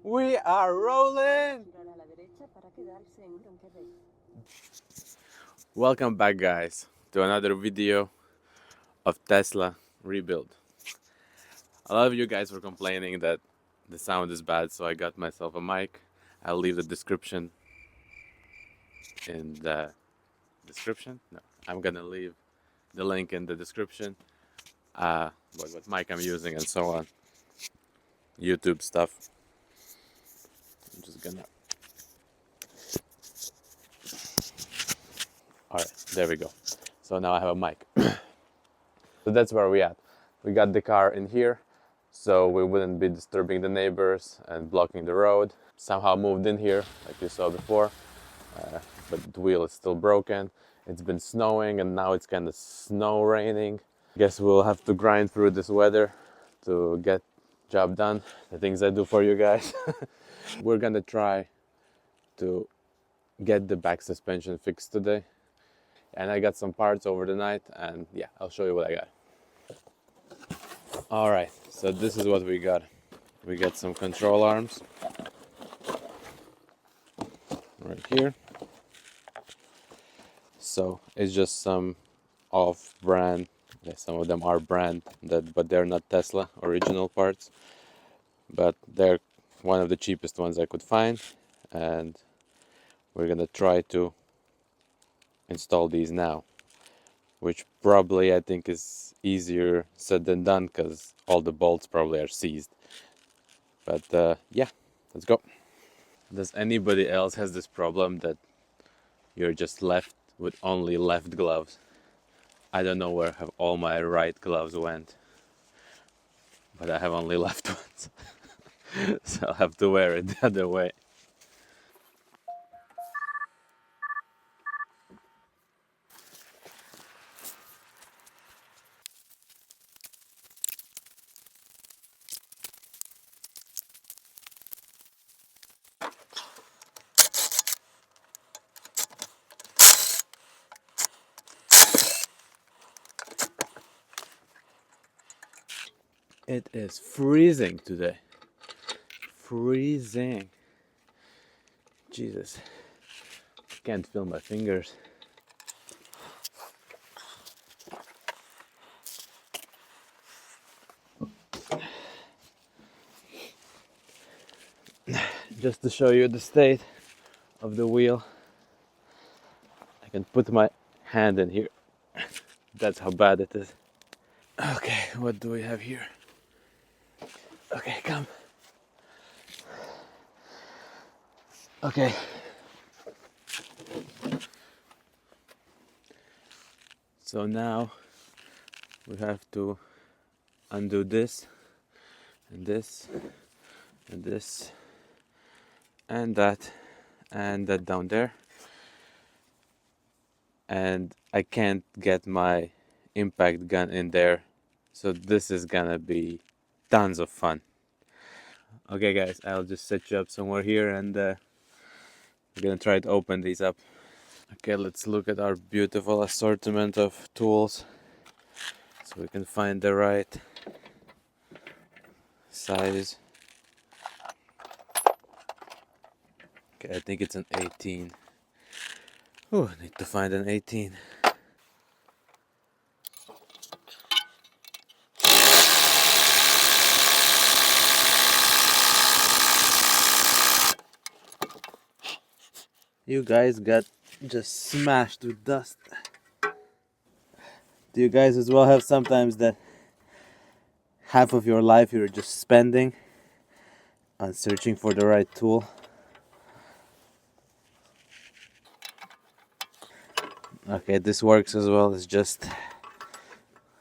We are rolling! Welcome back, guys, to another video of Tesla rebuild. A lot of you guys were complaining that the sound is bad, so I got myself a mic. I'll leave the description in the description. No, I'm gonna leave the link in the description. What mic I'm using and so on. YouTube stuff. I'm just gonna. Alright, there we go. So now I have a mic. So that's where we at. We got the car in here, so we wouldn't be disturbing the neighbors and blocking the road. Somehow moved in here, like you saw before, but the wheel is still broken. It's been snowing and now it's kind of snow raining. Guess we'll have to grind through this weather to get job done, the things I do for you guys. We're gonna try to get the back suspension fixed today. And I got some parts over the night, and yeah, I'll show you what I got. All right, so this is what we got. We got some control arms right here. So it's just some off-brand. Yeah, some of them are brand, but they're not Tesla original parts. But they're one of the cheapest ones I could find, and we're gonna try to install these now, which probably I think is easier said than done because all the bolts probably are seized. But yeah, let's go. Does anybody else has this problem that you're just left with only left gloves? I don't know where have all my right gloves went, but I have only left ones. So I'll have to wear it the other way. It is freezing today. Freezing. Jesus. Can't feel my fingers. Just to show you the state of the wheel, I can put my hand in here. That's how bad it is. Okay, what do we have here? Okay, come. Okay. So now we have to undo this and this and this and that down there. And I can't get my impact gun in there, so this is gonna be tons of fun. Okay guys, I'll just set you up somewhere here and we're gonna try to open these up. Okay, let's look at our beautiful assortment of tools so we can find the right size. Okay, I think it's an 18. Oh, I need to find an 18. You guys got just smashed with dust. Do you guys as well have sometimes that half of your life you're just spending on searching for the right tool? Okay, this works as well. It's just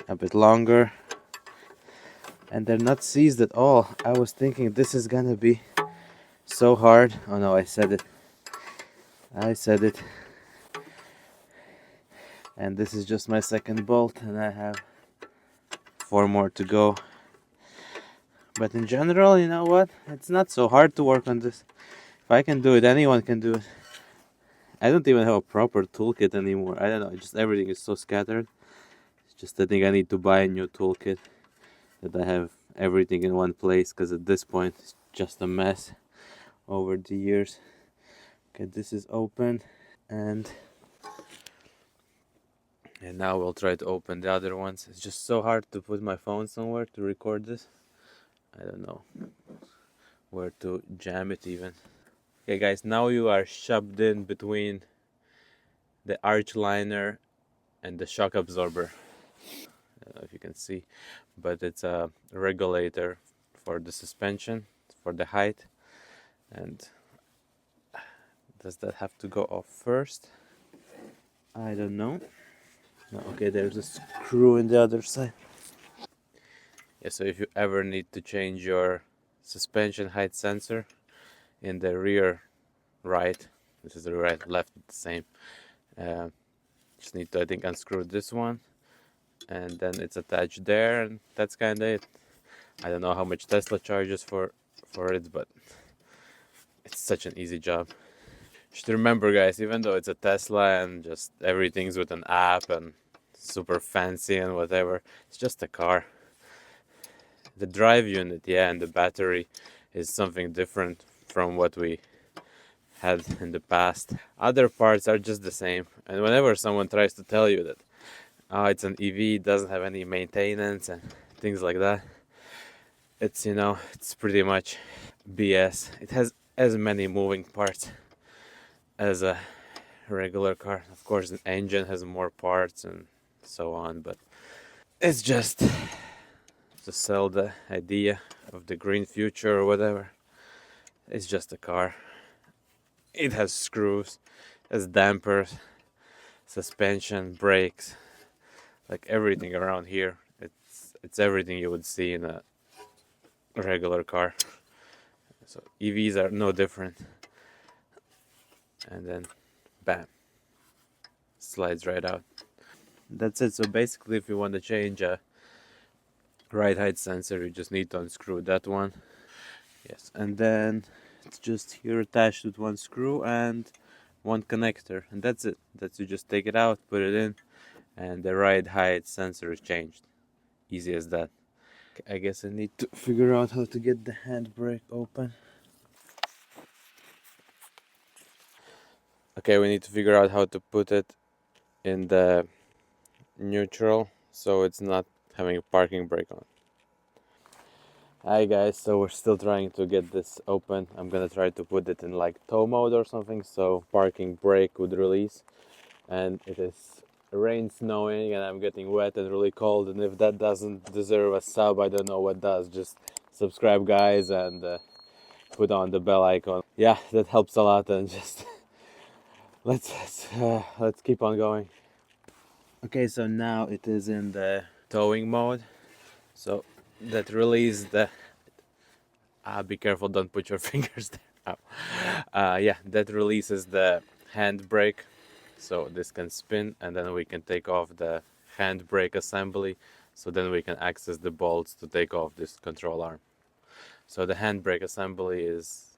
a bit longer. And they're not seized at all. I was thinking this is gonna be so hard. Oh no, I said it. And this is just my second bolt, and I have 4 more to go. But in general, you know what? It's not so hard to work on this. If I can do it, anyone can do it. I don't even have a proper toolkit anymore. I don't know, just everything is so scattered. It's just I think I need to buy a new toolkit that I have everything in one place, because at this point it's just a mess. over the years. Okay, this is open, and now we'll try to open the other ones. It's just so hard to put my phone somewhere to record this. I don't know where to jam it even. Okay guys, now you are shoved in between the arch liner and the shock absorber. I don't know if you can see, but it's a regulator for the suspension, for the height. And does that have to go off first? I don't know. No, okay, there's a screw in the other side. Yeah, so if you ever need to change your suspension height sensor in the rear right, this is the right, left, the same. Uh, just need to, I think, unscrew this one, and then it's attached there, and that's kind of it. I don't know how much Tesla charges for it, but it's such an easy job. You should remember, guys, even though it's a Tesla and just everything's with an app and super fancy and whatever, it's just a car. The drive unit, yeah, and the battery is something different from what we had in the past. Other parts are just the same. And whenever someone tries to tell you that, oh, it's an EV, doesn't have any maintenance and things like that, it's, it's pretty much BS. It has as many moving parts as a regular car. Of course, an engine has more parts and so on, but it's just to sell the idea of the green future or whatever. It's just a car. It has screws, has dampers, suspension, brakes, like everything around here. It's everything you would see in a regular car. So EVs are no different. And then, bam, slides right out. That's it. So basically, if you want to change a ride height sensor, you just need to unscrew that one. Yes, and then it's just here attached with one screw and one connector, and that's it. That's, you just take it out, put it in, and the ride height sensor is changed. Easy as that. I guess I need to figure out how to get the handbrake open. Okay, we need to figure out how to put it in the neutral so it's not having a parking brake on. Hi guys, so we're still trying to get this open. I'm gonna try to put it in like tow mode or something so parking brake would release. And it is rain, snowing, and I'm getting wet and really cold, and if that doesn't deserve a sub, I don't know what does. Just subscribe guys and put on the bell icon. Yeah, that helps a lot, and just let's keep on going. Okay, so now it is in the towing mode, so that release the be careful, don't put your fingers there. Yeah, that releases the handbrake, so this can spin, and then we can take off the handbrake assembly, so then we can access the bolts to take off this control arm. So the handbrake assembly is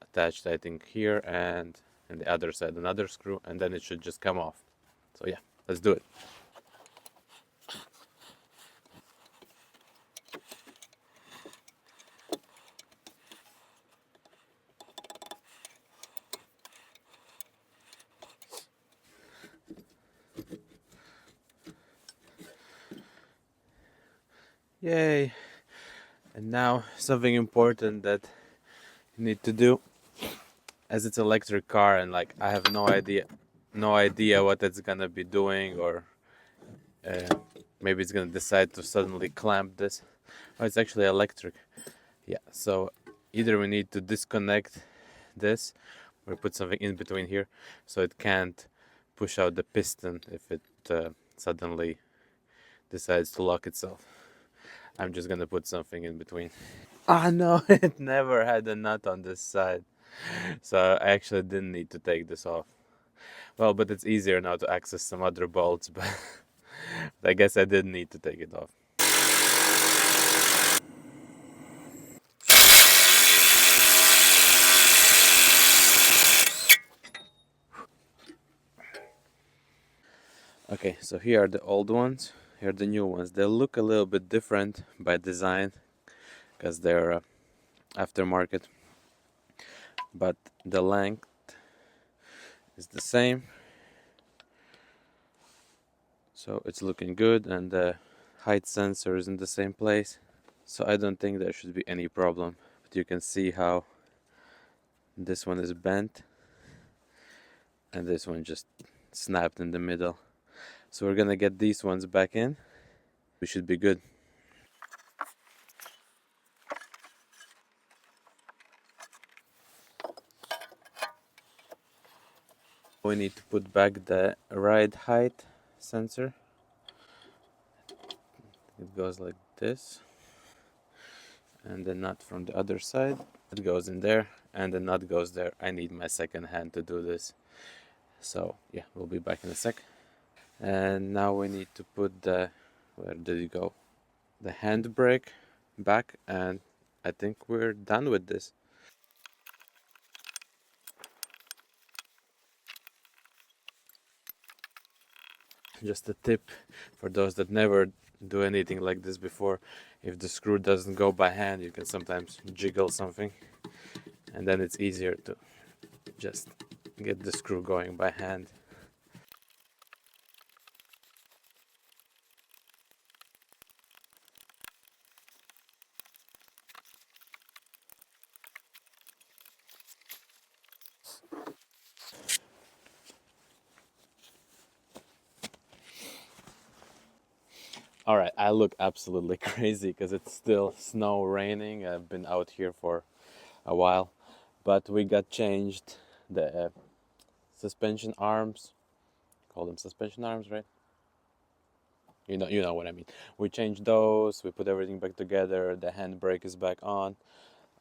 attached, I think, here, and on the other side another screw, and then it should just come off. So yeah, let's do it. Yay. And now something important that you need to do, as it's electric car and like I have no idea what it's gonna be doing, or uh, maybe it's gonna decide to suddenly clamp this. Oh, it's actually electric. Yeah, so either we need to disconnect this or put something in between here so it can't push out the piston if it suddenly decides to lock itself. I'm just gonna put something in between. Ah no, it never had a nut on this side, so I actually didn't need to take this off. Well, but it's easier now to access some other bolts, but I guess I didn't need to take it off. Okay, so here are the old ones, here are the new ones. They look a little bit different by design because they're aftermarket. but the length is the same, so it's looking good, and the height sensor is in the same place, so I don't think there should be any problem. But you can see how this one is bent and this one just snapped in the middle. So we're gonna get these ones back in. We should be good. We need to put back the ride height sensor. It goes like this, and the nut from the other side. It goes in there, and the nut goes there. I need my second hand to do this. So yeah, we'll be back in a sec. And now we need to put the, where did it go? The handbrake back, and I think we're done with this. Just a tip for those that never do anything like this before: if the screw doesn't go by hand, you can sometimes jiggle something, and then it's easier to just get the screw going by hand. All right, I look absolutely crazy because it's still snow, raining. I've been out here for a while, but we got changed the suspension arms. Call them suspension arms, right? You know what I mean. We changed those. We put everything back together. The handbrake is back on.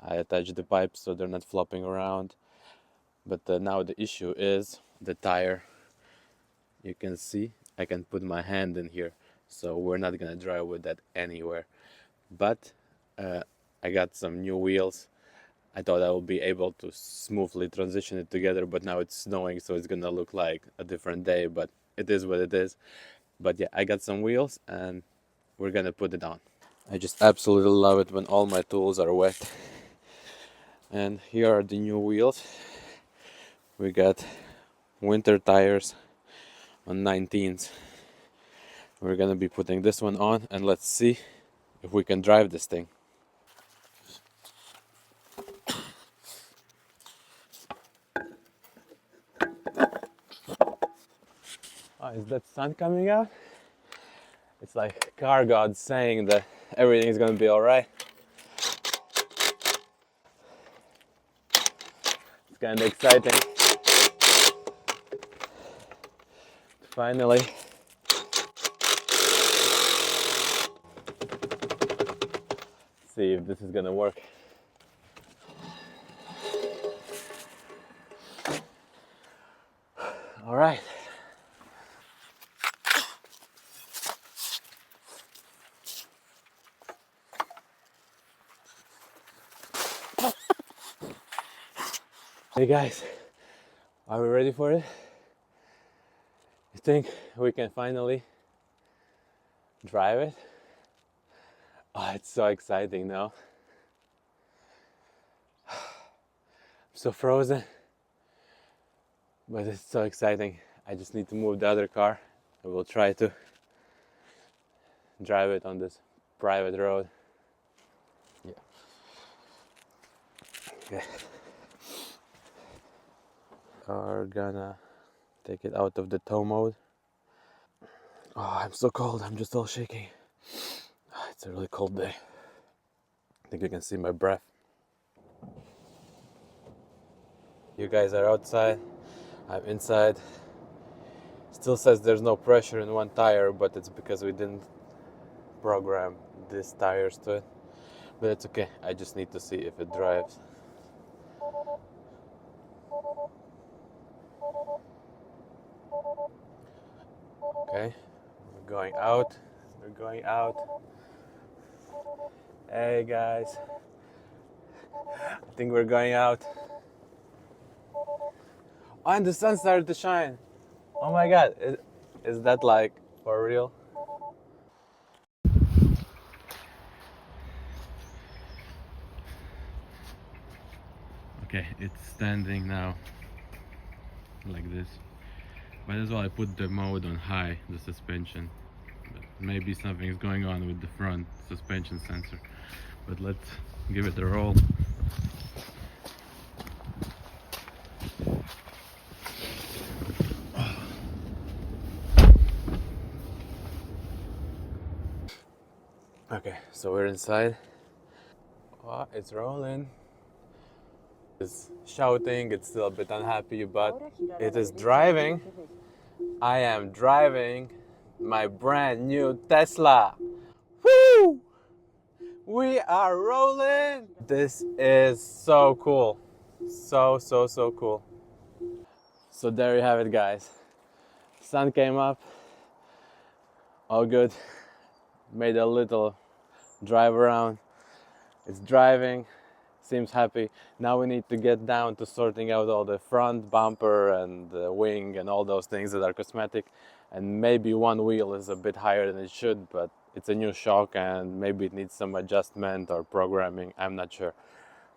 I attached the pipes so they're not flopping around. But now the issue is the tire. You can see I can put my hand in here, so we're not gonna drive with that anywhere. But I got some new wheels. I thought I would be able to smoothly transition it together, but now it's snowing, so it's gonna look like a different day, but it is what it is. But yeah, I got some wheels and we're gonna put it on. I just absolutely love it when all my tools are wet. And here are the new wheels. We got winter tires on 19s. We're gonna be putting this one on, and let's see if we can drive this thing. Oh, is that sun coming out? It's like car God saying that everything is gonna be alright. It's kinda exciting. Finally. See if this is gonna work. Alright. Hey guys, are we ready for it? You think we can finally drive it? Oh, it's so exciting now. I'm so frozen, but it's so exciting. I just need to move the other car and we'll try to drive it on this private road. Yeah. Okay. Are gonna take it out of the tow mode. Oh, I'm so cold. I'm just all shaking. It's a really cold day. I think you can see my breath. You guys are outside. I'm inside. Still says there's no pressure in one tire, but it's because we didn't program these tires to it. But it's okay. I just need to see if it drives. Okay, we're going out. We're going out. Hey guys, I think we're going out. Oh, and the sun started to shine. Oh my god, is that like for real? Okay, it's standing now like this. Might as well I put the mode on high, the suspension. But maybe something's going on with the front suspension sensor. But let's give it a roll. Okay, so we're inside. Oh, it's rolling. It's shouting, it's still a bit unhappy, but it is driving. I am driving my brand new Tesla. Woo! We are rolling. This is so cool. So cool. So there you have it, guys. Sun came up, all good. Made a little drive around. It's driving, seems happy. Now we need to get down to sorting out all the front bumper and the wing and all those things that are cosmetic. And maybe one wheel is a bit higher than it should, but it's a new shock and maybe it needs some adjustment or programming. I'm not sure.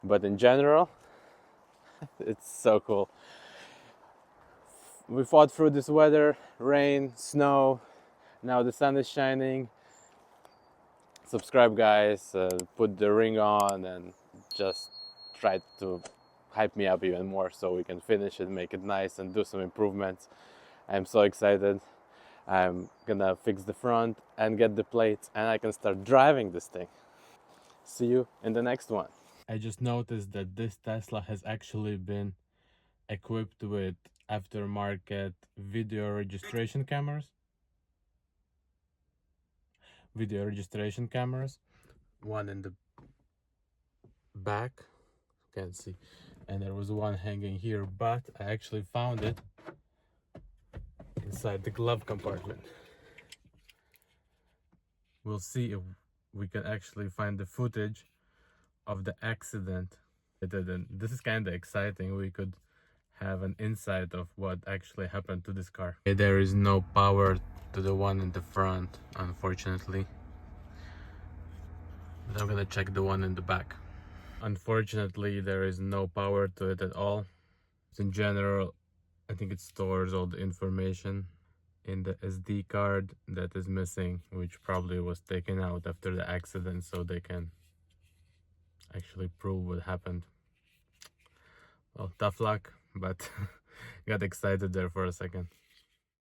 But in general, it's so cool. We fought through this weather, rain, snow. Now the sun is shining. Subscribe, guys. Put the ring on and just try to hype me up even more so we can finish it, make it nice, and do some improvements. I'm so excited. I'm gonna fix the front and get the plates, and I can start driving this thing. See you in the next one. I just noticed that this Tesla has actually been equipped with aftermarket video registration cameras. One in the back, can't see, and there was one hanging here, but I actually found it inside the glove compartment. We'll see if we can actually find the footage of the accident. And this is kind of exciting. We could have an insight of what actually happened to this car. Okay, there is no power to the one in the front, unfortunately, but I'm gonna check the one in the back. Unfortunately, there is no power to it at all. In general, I think it stores all the information in the SD card that is missing, which probably was taken out after the accident so they can actually prove what happened. Well, tough luck, but got excited there for a second.